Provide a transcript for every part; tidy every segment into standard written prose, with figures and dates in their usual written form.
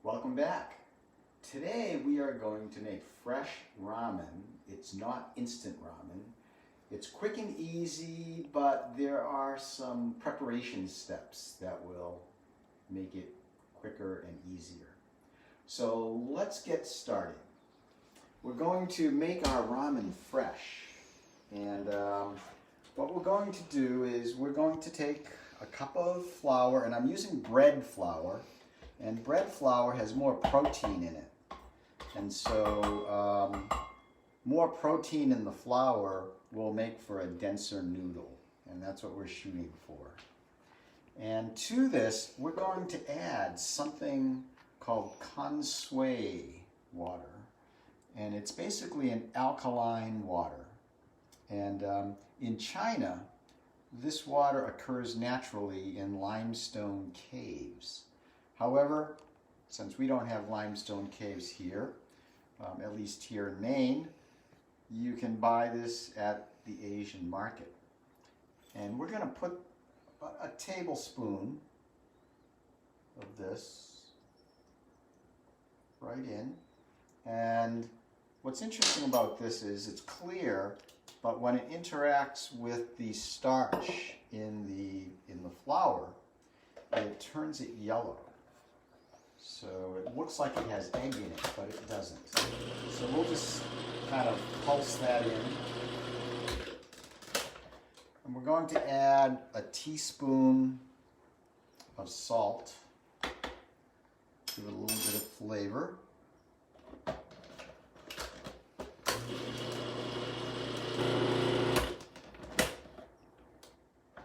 Welcome back. Today we are going to make fresh ramen. It's not instant ramen. It's quick and easy, but there are some preparation steps that will make it quicker and easier. So let's get started. We're going to make our ramen fresh. And what we're going to do is we're going to take a cup of flour, and I'm using bread flour. And bread flour has more protein in it. And so more protein in the flour will make for a denser noodle. And that's what we're shooting for. And to this, we're going to add something called consui water. And it's basically an alkaline water. And in China, this water occurs naturally in limestone caves. However, since we don't have limestone caves here, at least here in Maine, you can buy this at the Asian market. And we're going to put a tablespoon of this right in. And what's interesting about this is it's clear, but when it interacts with the starch in the flour, it turns it yellow. So it looks like it has egg in it, but it doesn't. So we'll just kind of pulse that in. And we're going to add a teaspoon of salt. Give it a little bit of flavor.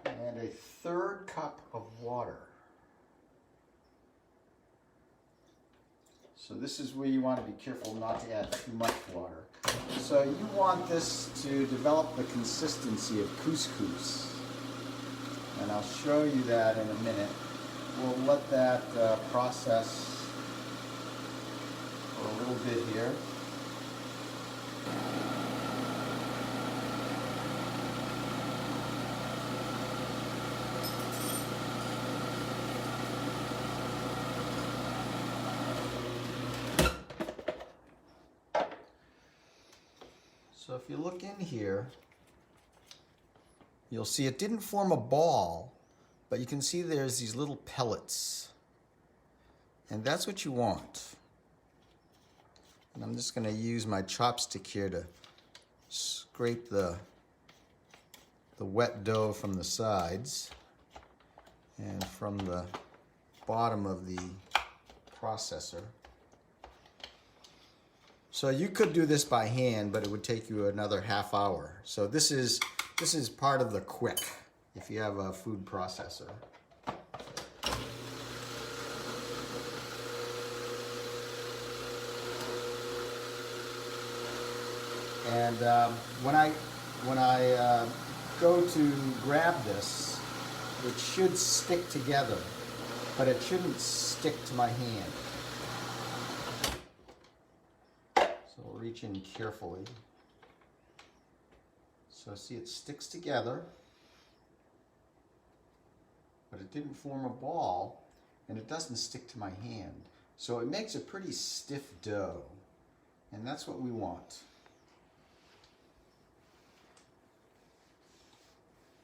And a third cup of water. So this is where you want to be careful not to add too much water. So you want this to develop the consistency of couscous. And I'll show you that in a minute. We'll let that process for a little bit here. So if you look in here, you'll see it didn't form a ball, but you can see there's these little pellets. And that's what you want. And I'm just going to use my chopstick here to scrape the wet dough from the sides and from the bottom of the processor. So you could do this by hand, but it would take you another half hour. So this is part of the quick if you have a food processor. And when I go to grab this, it should stick together, but it shouldn't stick to my hand. We'll reach in carefully. So see, it sticks together, but it didn't form a ball, and it doesn't stick to my hand. So it makes a pretty stiff dough, and that's what we want.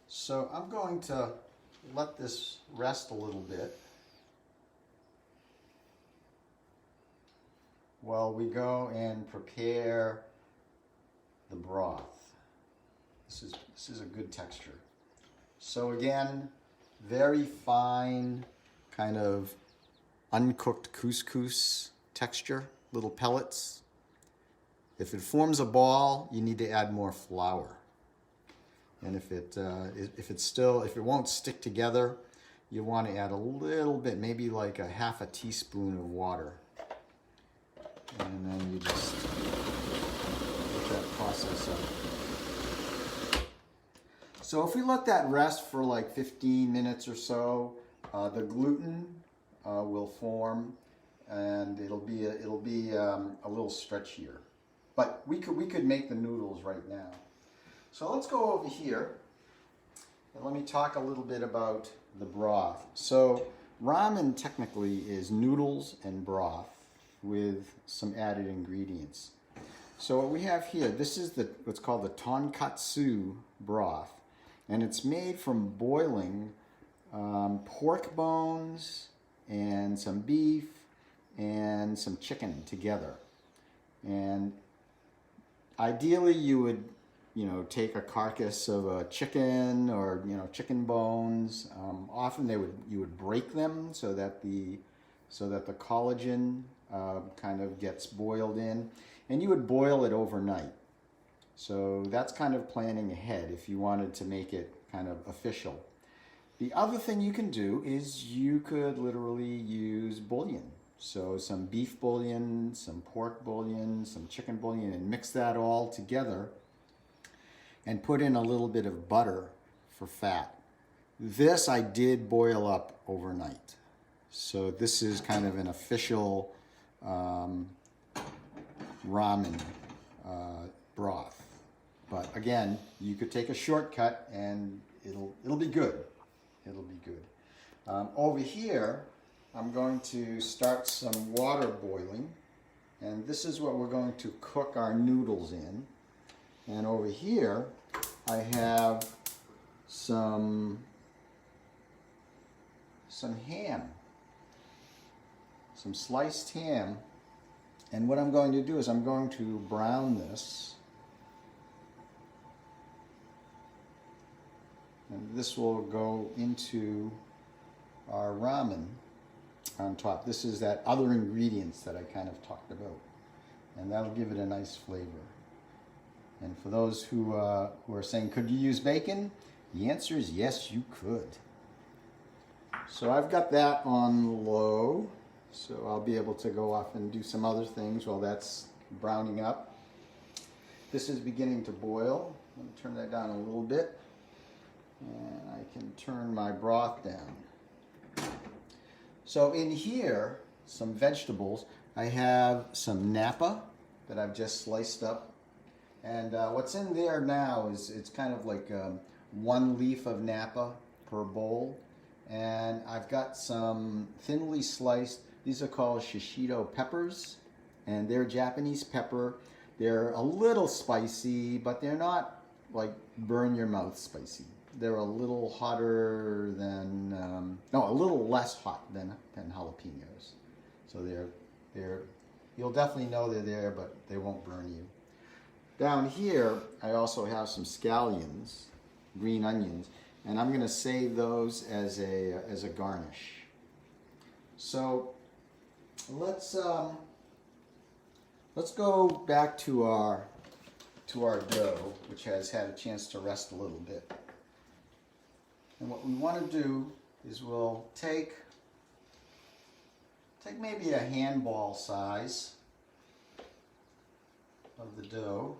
So I'm going to let this rest a little bit while we go and prepare the broth. This is a good texture. So again, very fine, kind of uncooked couscous texture, little pellets. If it forms a ball, you need to add more flour. And if it won't stick together, you want to add a little bit, maybe like a half a teaspoon of water. And then you just let that process up. So if we let that rest for like 15 minutes or so, the gluten will form, and it'll be a little stretchier. But we could make the noodles right now. So let's go over here and let me talk a little bit about the broth. So Ramen technically is noodles and broth with some added ingredients. So what we have here, this is what's called the tonkatsu broth, and it's made from boiling pork bones and some beef and some chicken together. And ideally you would, take a carcass of a chicken or, chicken bones. Often you would break them so that the collagen kind of gets boiled in, and you would boil it overnight. So that's kind of planning ahead if you wanted to make it kind of official. The other thing you can do is you could literally use bouillon. So some beef bouillon, some pork bouillon, some chicken bouillon, and mix that all together and put in a little bit of butter for fat. This I did boil up overnight. So this is kind of an official ramen broth. But again, you could take a shortcut and it'll be good. It'll be good. Over here, I'm going to start some water boiling, and this is what we're going to cook our noodles in. And over here, I have some ham, some sliced ham. And what I'm going to do is I'm going to brown this. And this will go into our ramen on top. This is that other ingredients that I kind of talked about. And that'll give it a nice flavor. And for those who are saying, could you use bacon? The answer is yes, you could. So I've got that on low. So I'll be able to go off and do some other things while that's browning up. This is beginning to boil. Let me turn that down a little bit. And I can turn my broth down. So in here, some vegetables. I have some napa that I've just sliced up. And what's in there now is it's kind of like 1 leaf of napa per bowl. And I've got some thinly sliced, these are called shishito peppers. And they're Japanese pepper. They're a little spicy, but they're not like burn your mouth spicy. They're a little hotter than, no, a little less hot than jalapenos. So they're, you'll definitely know they're there, but they won't burn you. Down here, I also have some scallions, green onions, and I'm going to save those as a garnish. So let's go back to our dough, which has had a chance to rest a little bit. And what we want to do is we'll take maybe a handball size of the dough.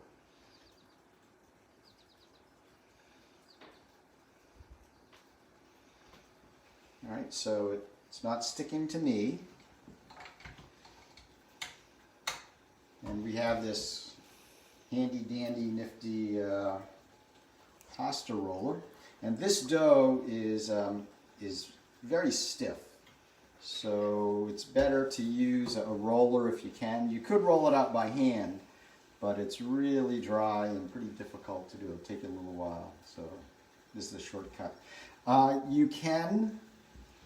All right, so it's not sticking to me. And we have this handy dandy nifty pasta roller. And this dough is very stiff. So it's better to use a roller if you can. You could roll it out by hand, but it's really dry and pretty difficult to do. It'll take a little while. So this is a shortcut. You can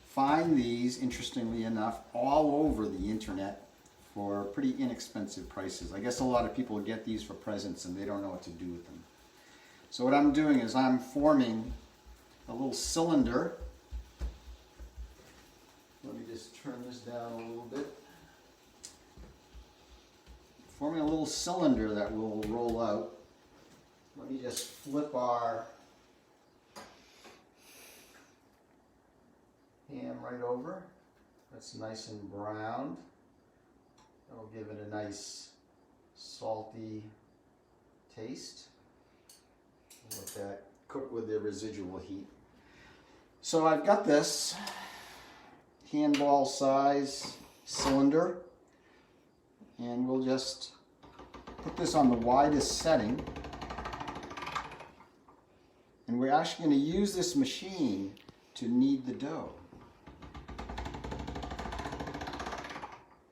find these, interestingly enough, all over the internet for pretty inexpensive prices. I guess a lot of people get these for presents and they don't know what to do with them. So what I'm doing is I'm forming a little cylinder. Let me just turn this down a little bit. Forming a little cylinder that will roll out. Let me just flip our ham right over. That's nice and browned. That'll give it a nice salty taste. Let that cook with the residual heat. So I've got this handball size cylinder, and we'll just put this on the widest setting. And we're actually going to use this machine to knead the dough.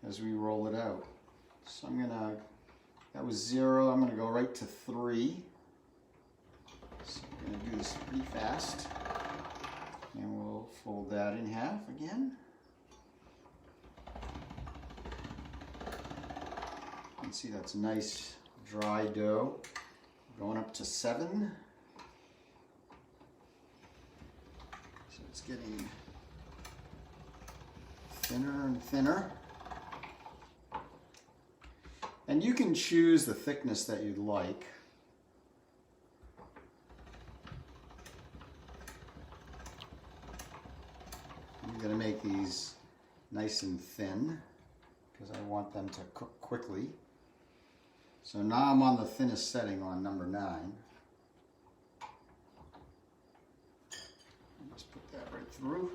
as we roll it out. So that was 0, I'm gonna go right to 3. So I'm gonna do this pretty fast. And we'll fold that in half again. You can see that's nice dry dough. Going up to 7. So it's getting thinner and thinner. And you can choose the thickness that you'd like. I'm going to make these nice and thin because I want them to cook quickly. So now I'm on the thinnest setting on number 9. Just put that right through.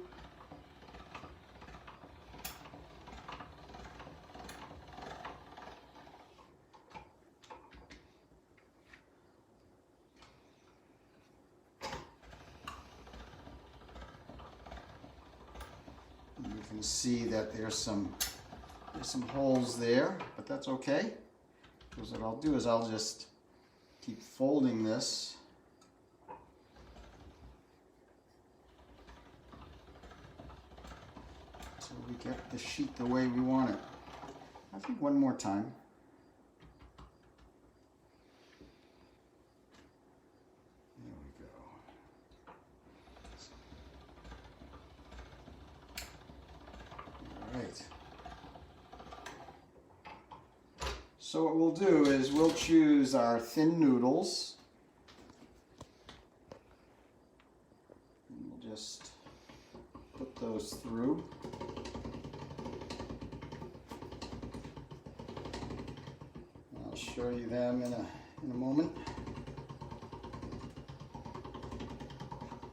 And you can see that there's some holes there, but that's okay. Because what I'll do is I'll just keep folding this so we get the sheet the way we want it. I think one more time. There we go. All right. So what we'll do is we'll choose our thin noodles. And we'll just put those through. I'll show you them in a moment.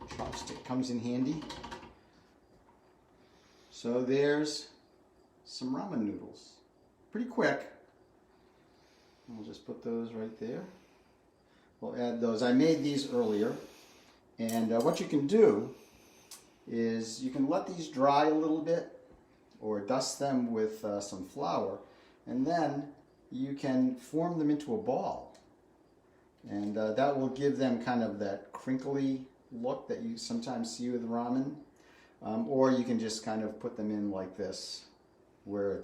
Chopstick comes in handy. So there's some ramen noodles. Pretty quick. We'll just put those right there. We'll add those. I made these earlier. And what you can do is you can let these dry a little bit or dust them with some flour. And then you can form them into a ball. And that will give them kind of that crinkly look that you sometimes see with ramen. Or you can just kind of put them in like this where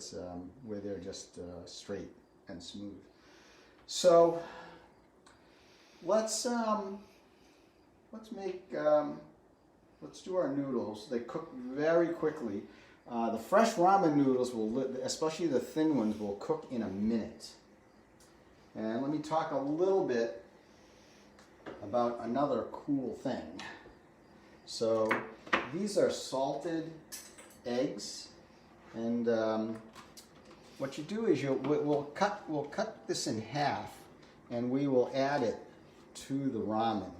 they're just straight and smooth. So let's do our noodles. They cook very quickly. The fresh ramen noodles especially the thin ones, will cook in a minute. And let me talk a little bit about another cool thing. So these are salted eggs, and what you do is we'll cut this in half, and we will add it to the ramen.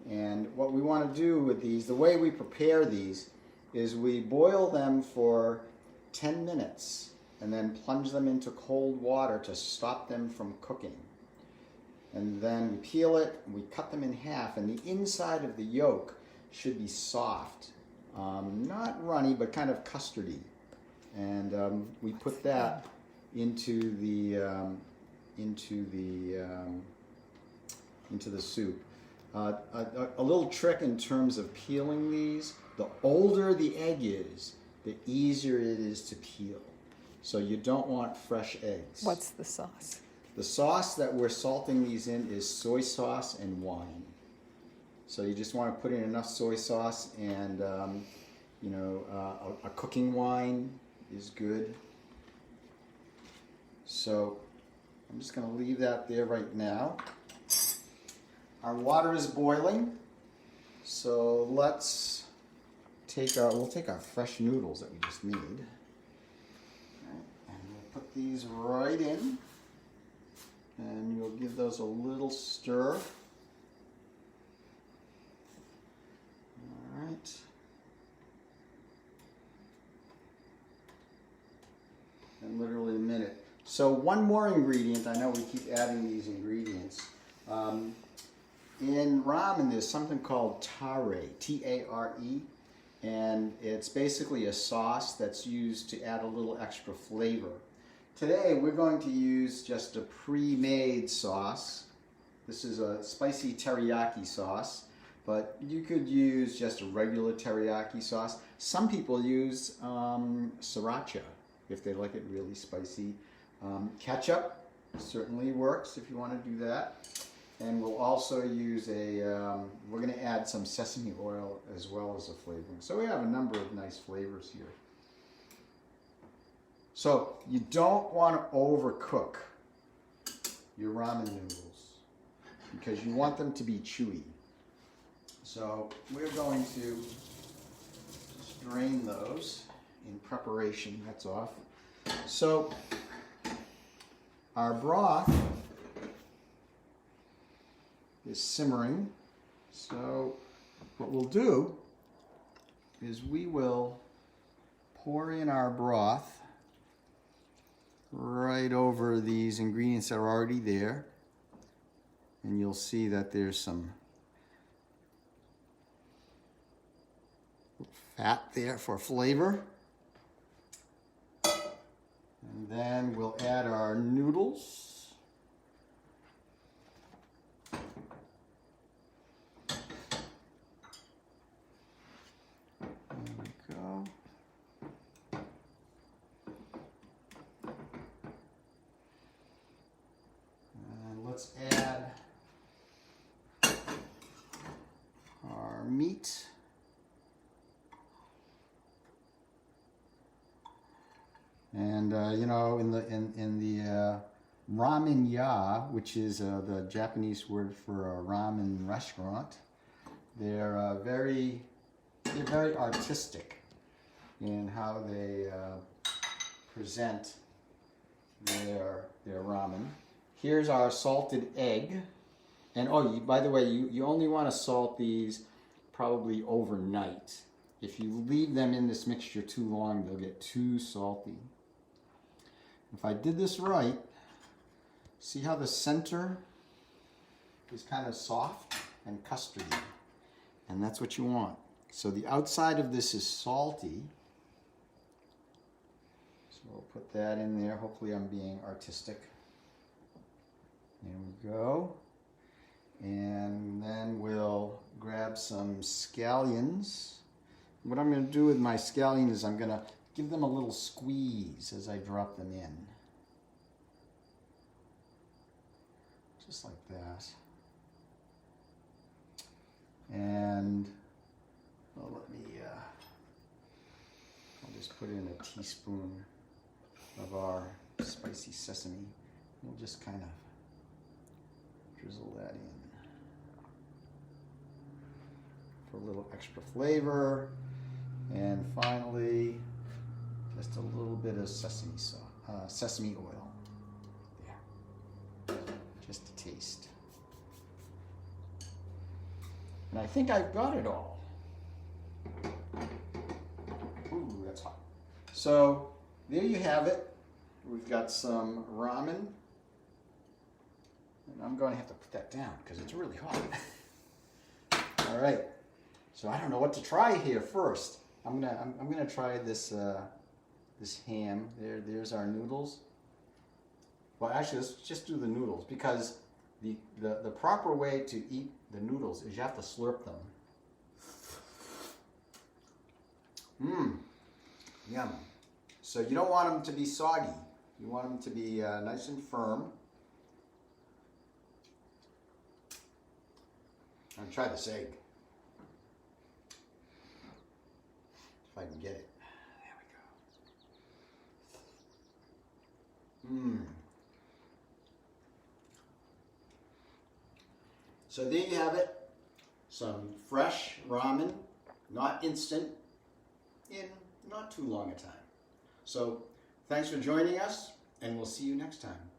And what we want to do with these, the way we prepare these, is we boil them for 10 minutes and then plunge them into cold water to stop them from cooking. And then we peel it, and we cut them in half, and the inside of the yolk should be soft, not runny, but kind of custardy. And we put that into the soup. A little trick in terms of peeling these: the older the egg is, the easier it is to peel. So you don't want fresh eggs. What's the sauce? The sauce that we're salting these in is soy sauce and wine. So you just want to put in enough soy sauce, and a cooking wine is good. So I'm just going to leave that there right now. Our water is boiling, so let's we'll take our fresh noodles that we just made, and we'll put these right in, and you'll give those a little stir. All right. And literally a minute. So one more ingredient. I know we keep adding these ingredients. In ramen, there's something called tare, T-A-R-E, and it's basically a sauce that's used to add a little extra flavor. Today we're going to use just a pre-made sauce. This is a spicy teriyaki sauce, but you could use just a regular teriyaki sauce. Some people use sriracha if they like it really spicy. Ketchup certainly works if you want to do that. And we'll also use we're going to add some sesame oil as well as a flavoring. So we have a number of nice flavors here. So you don't want to overcook your ramen noodles because you want them to be chewy. So we're going to drain those in preparation. That's off. So our broth is simmering. So what we'll do is we will pour in our broth right over these ingredients that are already there. And you'll see that there's some fat there for flavor. And then we'll add our noodles. Let's add our meat. And you know, in the ramen ya, which is the Japanese word for a ramen restaurant, they're very artistic in how they present their ramen. Here's our salted egg. And oh, by the way, you only want to salt these probably overnight. If you leave them in this mixture too long, they'll get too salty. If I did this right, see how the center is kind of soft and custardy? And that's what you want. So the outside of this is salty. So we'll put that in there. Hopefully I'm being artistic. There we go. And then we'll grab some scallions. What I'm going to do with my scallions is I'm going to give them a little squeeze as I drop them in. Just like that. And well, I'll just put in a teaspoon of our spicy sesame. We'll just kind of drizzle that in for a little extra flavor. And finally, just a little bit of sesame oil. There, just a taste. And I think I've got it all. Ooh, that's hot. So there you have it. We've got some ramen. And I'm going to have to put that down because it's really hot. All right. So I don't know what to try here first. I'm gonna try this this ham. There's our noodles. Well, actually, let's just do the noodles because the proper way to eat the noodles is you have to slurp them. Mmm, yum. So you don't want them to be soggy. You want them to be nice and firm. I'm gonna try this egg. If I can get it. There we go. Mmm. So there you have it. Some fresh ramen, not instant, in not too long a time. So thanks for joining us, and we'll see you next time.